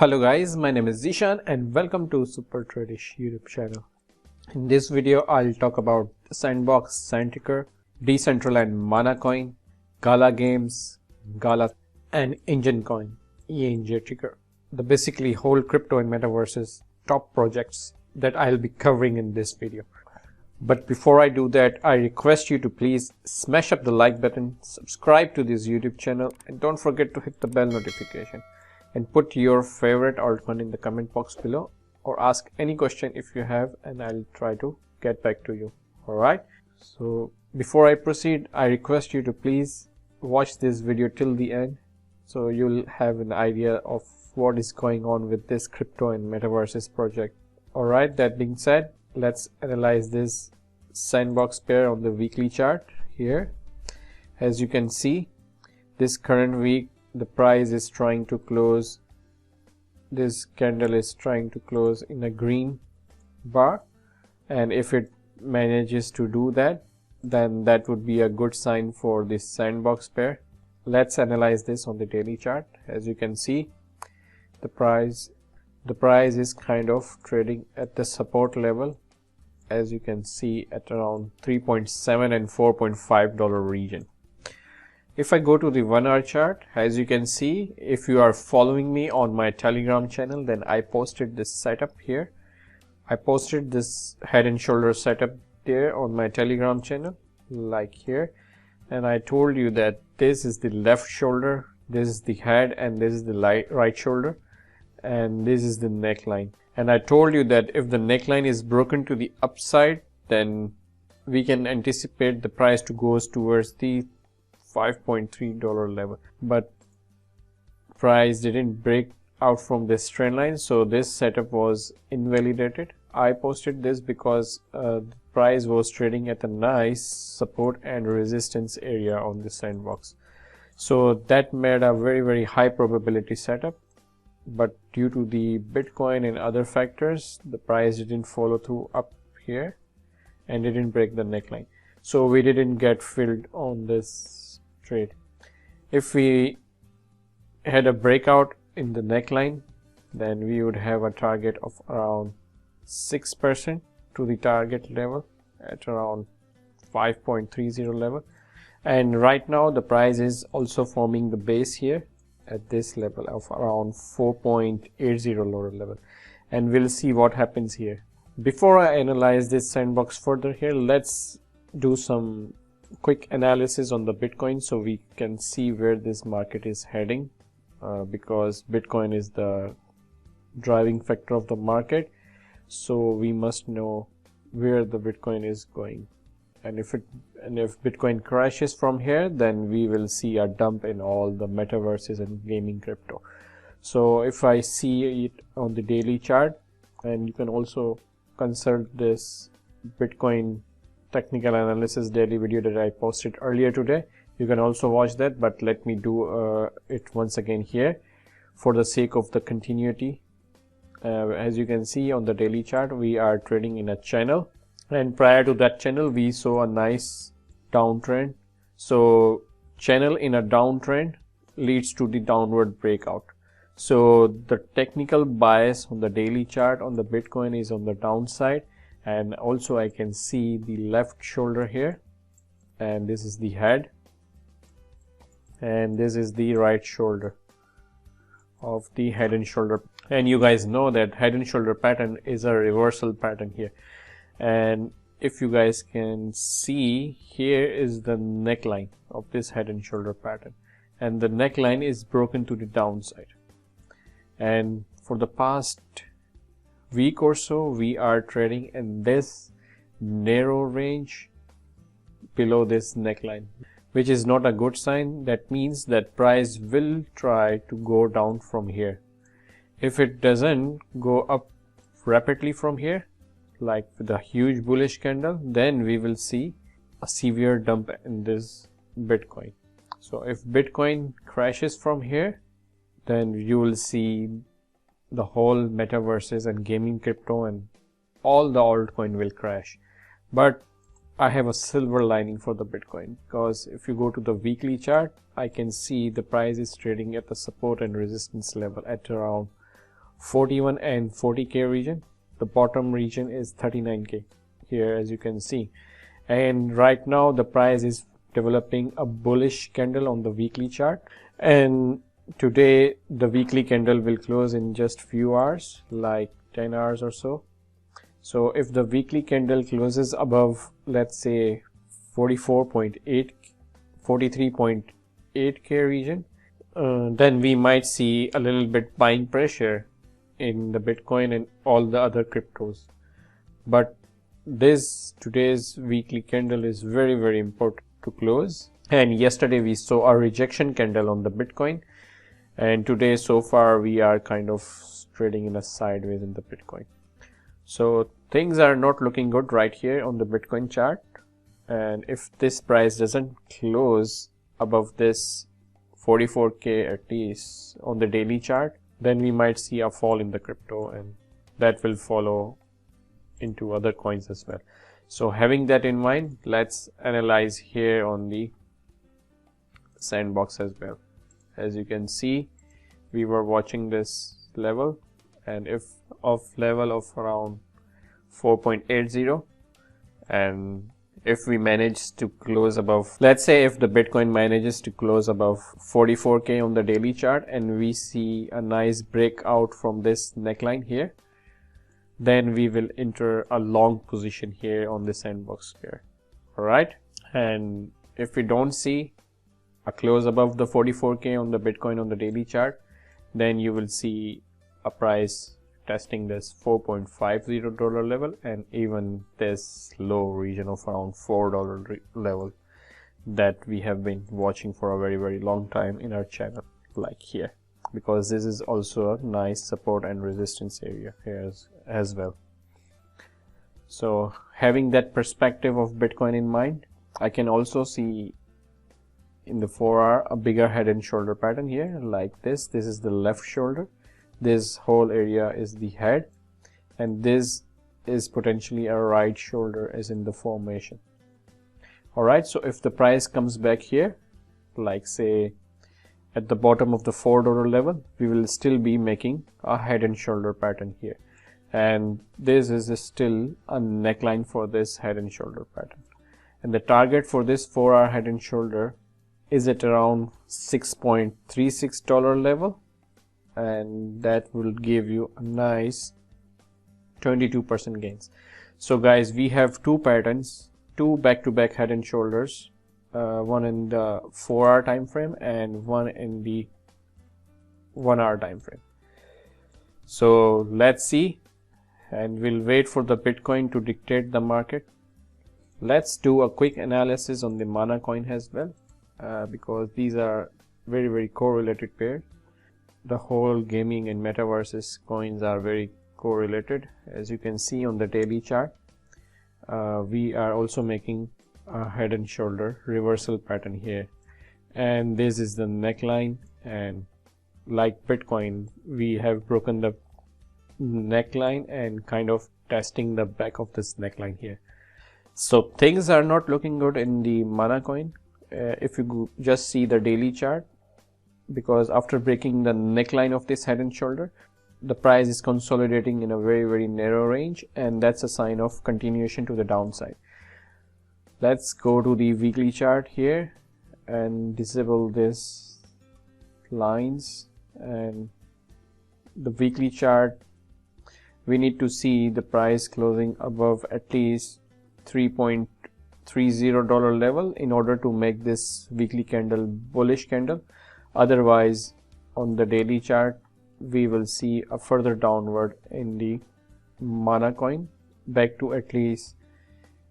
Hello guys, my name is Zishan and welcome to Super Tradish YouTube channel. In this video, I'll talk about Sandbox, Sandticker, Decentraland Manacoin, Gala Games, Gala and Enjin coin, ENJIN ticker. The basically whole crypto and metaverses top projects that I'll be covering in this video. But before I do that, I request you to please smash up the like button, subscribe to this YouTube channel and don't forget to hit the bell notification. And put your favorite altcoin in the comment box below or ask any question if you have and I'll try to get back to you. Alright, so before I proceed, I request you to please watch this video till the end so you'll have an idea of what is going on with this crypto and metaverses project. Alright, that being said, let's analyze this Sandbox pair on the weekly chart here. As you can see, this current week the price is trying to close, this candle is trying to close in a green bar, and if it manages to do that, then that would be a good sign for this Sandbox pair. Let's analyze this on the daily chart. As you can see, the price is kind of trading at the support level, as you can see, at around 3.7 and $4.5 region. If I go to the 1 hour chart, as you can see, if you are following me on my Telegram channel, then I posted this setup here. I posted this head and shoulder setup there on my Telegram channel, like here, and I told you that this is the left shoulder, this is the head, and this is the right shoulder, and this is the neckline. And I told you that if the neckline is broken to the upside, then we can anticipate the price to go towards the $5.3 level, but price didn't break out from this trend line, so this setup was invalidated. I posted this because the price was trading at a nice support and resistance area on the Sandbox, so that made a very high probability setup. But due to the Bitcoin and other factors, the price didn't follow through up here and didn't break the neckline, so we didn't get filled on this trade. If we had a breakout in the neckline, then we would have a target of around 6% to the target level at around 5.30 level, and right now the price is also forming the base here at this level of around 4.80 level, and we'll see what happens here. Before I analyze this Sandbox further here, let's do some quick analysis on the Bitcoin so we can see where this market is heading, because Bitcoin is the driving factor of the market, so we must know where the Bitcoin is going. And if Bitcoin crashes from here, then we will see a dump in all the metaverses and gaming crypto. So if I see it on the daily chart, and you can also consult this Bitcoin technical analysis daily video that I posted earlier today, you can also watch that, but let me do it once again here for the sake of the continuity. As you can see on the daily chart, we are trading in a channel, and prior to that channel we saw a nice downtrend. So channel in a downtrend leads to the downward breakout, so the technical bias on the daily chart on the Bitcoin is on the downside. And also I can see the left shoulder here, and this is the head, and this is the right shoulder of the head and shoulder. And you guys know that head and shoulder pattern is a reversal pattern here, and if you guys can see, here is the neckline of this head and shoulder pattern, and the neckline is broken to the downside. And for the past week or so, we are trading in this narrow range below this neckline, which is not a good sign. That means that price will try to go down from here. If it doesn't go up rapidly from here, like with a huge bullish candle, then we will see a severe dump in this Bitcoin. So if Bitcoin crashes from here, then you will see the whole metaverses and gaming crypto and all the altcoin will crash. But I have a silver lining for the Bitcoin, because if you go to the weekly chart, I can see the price is trading at the support and resistance level at around 41 and 40k region. The bottom region is 39k here, as you can see. And right now the price is developing a bullish candle on the weekly chart, and today the weekly candle will close in just few hours, like 10 hours or so. So if the weekly candle closes above, let's say 43.8k region, then we might see a little bit buying pressure in the Bitcoin and all the other cryptos. But today's weekly candle is very important to close. And yesterday we saw a rejection candle on the Bitcoin, and today so far we are kind of trading in a sideways in the Bitcoin. So things are not looking good right here on the Bitcoin chart, and if this price doesn't close above this 44k at least on the daily chart, then we might see a fall in the crypto, and that will follow into other coins as well. So having that in mind, let's analyze here on the Sandbox as well. As you can see, we were watching this level, and if of level of around 4.80, and if we manage to close above, let's say if the Bitcoin manages to close above 44k on the daily chart, and we see a nice breakout from this neckline here, then we will enter a long position here on the Sandbox pair. Alright, and if we don't see a close above the 44k on the Bitcoin on the daily chart, then you will see a price testing this $4.50 level, and even this low region of around $4 level that we have been watching for a very long time in our channel, like here, because this is also a nice support and resistance area here as well. So having that perspective of Bitcoin in mind, I can also see in the 4-hour a bigger head and shoulder pattern here, like this. This is the left shoulder, this whole area is the head, and this is potentially a right shoulder as in the formation. Alright, so if the price comes back here, like say at the bottom of the $4 level, we will still be making a head and shoulder pattern here, and this is still a neckline for this head and shoulder pattern, and the target for this 4-hour head and shoulder is at around $6.36 level, and that will give you a nice 22% gains. So guys, we have two patterns, two back-to-back head and shoulders, one in the 4-hour time frame and one in the 1-hour time frame. So let's see, and we'll wait for the Bitcoin to dictate the market. Let's do a quick analysis on the Manacoin as well, because these are very correlated pairs. The whole gaming and metaverses coins are very correlated. As you can see on the daily chart, we are also making a head and shoulder reversal pattern here, and this is the neckline, and like Bitcoin, we have broken the neckline and kind of testing the back of this neckline here. So things are not looking good in the Manacoin if you just see the daily chart, because after breaking the neckline of this head and shoulder, the price is consolidating in a very narrow range, and that's a sign of continuation to the downside. Let's go to the weekly chart here and disable this lines, and the weekly chart, we need to see the price closing above at least $3.30 level in order to make this weekly candle bullish candle. Otherwise, on the daily chart, we will see a further downward in the Manacoin back to at least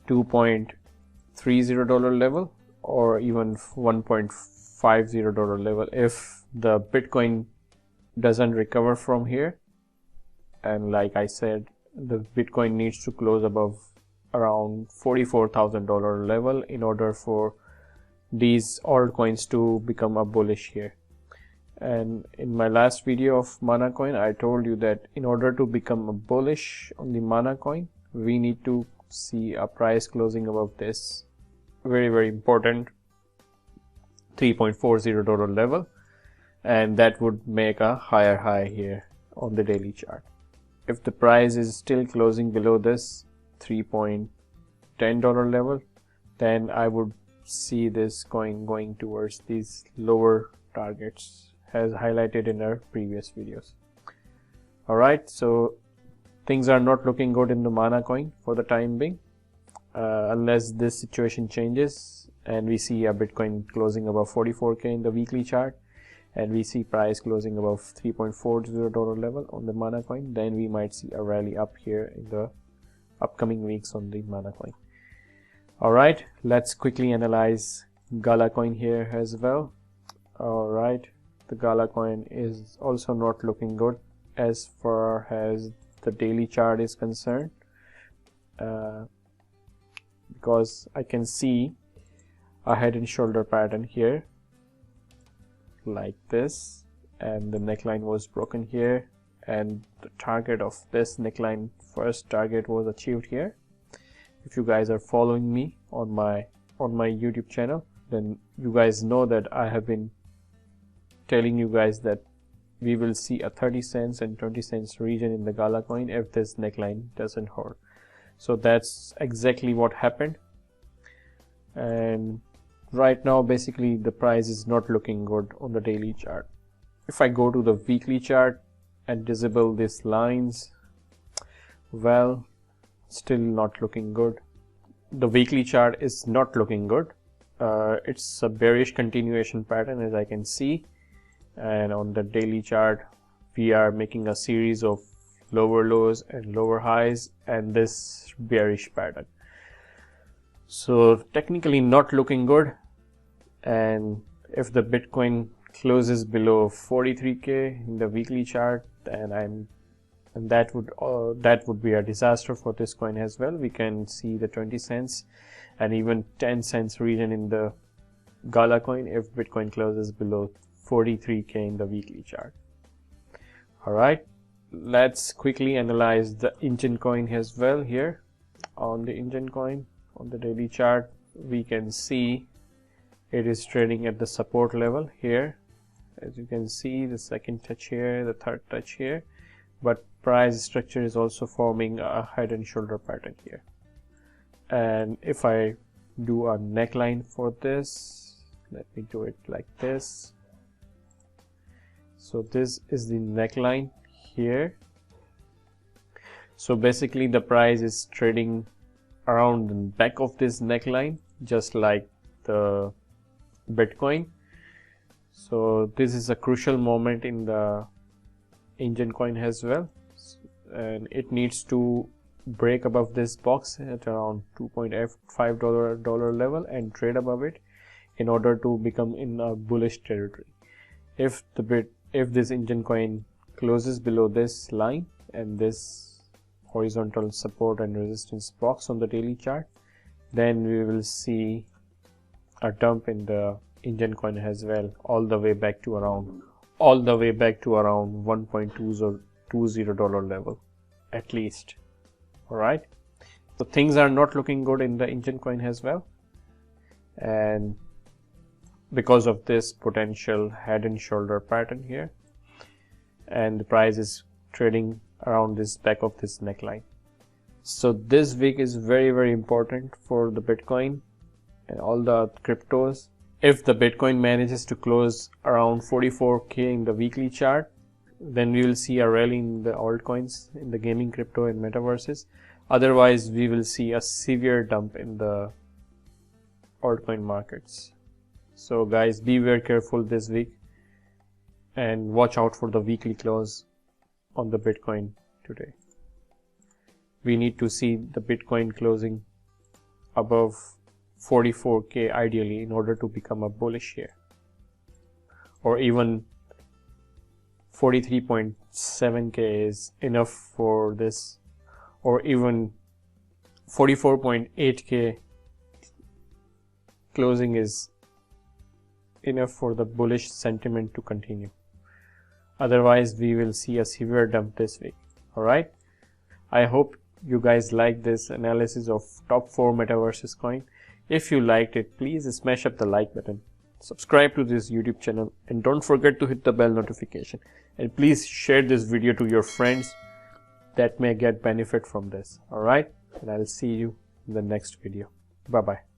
$2.30 level, or even $1.50 level if the Bitcoin doesn't recover from here. And like I said, the Bitcoin needs to close above around $44,000 level in order for these altcoins to become a bullish here. And in my last video of Manacoin, I told you that in order to become a bullish on the Manacoin, we need to see a price closing above this very important $3.40 level, and that would make a higher high here on the daily chart. If the price is still closing below this $3.10 level, then I would see this coin going towards these lower targets as highlighted in our previous videos. Alright, so things are not looking good in the Manacoin for the time being, unless this situation changes and we see a Bitcoin closing above 44k in the weekly chart, and we see price closing above $3.40 level on the Manacoin, then we might see a rally up here in the upcoming weeks on the Manacoin. Alright, let's quickly analyze Galacoin here as well. Alright, the Galacoin is also not looking good as far as the daily chart is concerned, because I can see a head and shoulder pattern here like this, and the neckline was broken here, and the target of this neckline, first target, was achieved here. If you guys are following me on my YouTube channel, then you guys know that I have been telling you guys that we will see a 30 cents and 20 cents region in the Galacoin if this neckline doesn't hold. So that's exactly what happened, and right now basically the price is not looking good on the daily chart. If I go to the weekly chart and disable these lines, well, still not looking good. The weekly chart is not looking good. It's a bearish continuation pattern, as I can see, and on the daily chart we are making a series of lower lows and lower highs and this bearish pattern. So technically not looking good, and if the Bitcoin closes below 43k in the weekly chart, then that would be a disaster for this coin as well. We can see the 20 cents and even 10 cents region in the Galacoin if Bitcoin closes below 43k in the weekly chart. Alright, let's quickly analyze the ENJIN coin as well. Here on the ENJIN coin, on the daily chart, we can see it is trading at the support level here. As you can see, the second touch here, the third touch here, but price structure is also forming a head and shoulder pattern here. And if I do a neckline for this, let me do it like this. So this is the neckline here. So basically the price is trading around the back of this neckline, just like the Bitcoin. So this is a crucial moment in the ENJIN coin as well, and it needs to break above this box at around $2.5 level and trade above it in order to become in a bullish territory. If this ENJIN coin closes below this line and this horizontal support and resistance box on the daily chart, then we will see a dump in the ENJIN coin as well, all the way back to around $1.20 level at least. Alright, so things are not looking good in the ENJIN coin as well, and because of this potential head and shoulder pattern here, and the price is trading around this back of this neckline. So this week is very, very important for the Bitcoin and all the cryptos. If the Bitcoin manages to close around 44k in the weekly chart, then we will see a rally in the altcoins, in the gaming, crypto and metaverses. Otherwise we will see a severe dump in the altcoin markets. So guys, be very careful this week and watch out for the weekly close on the Bitcoin today. We need to see the Bitcoin closing above 44k ideally in order to become a bullish here, or even 43.7k is enough for this, or even 44.8k closing is enough for the bullish sentiment to continue. Otherwise we will see a severe dump this week. Alright, I hope you guys like this analysis of top 4 metaverses coin. If you liked it, please smash up the like button, subscribe to this YouTube channel, and don't forget to hit the bell notification. and please share this video to your friends that may get benefit from this. All right, and I'll see you in the next video. Bye bye.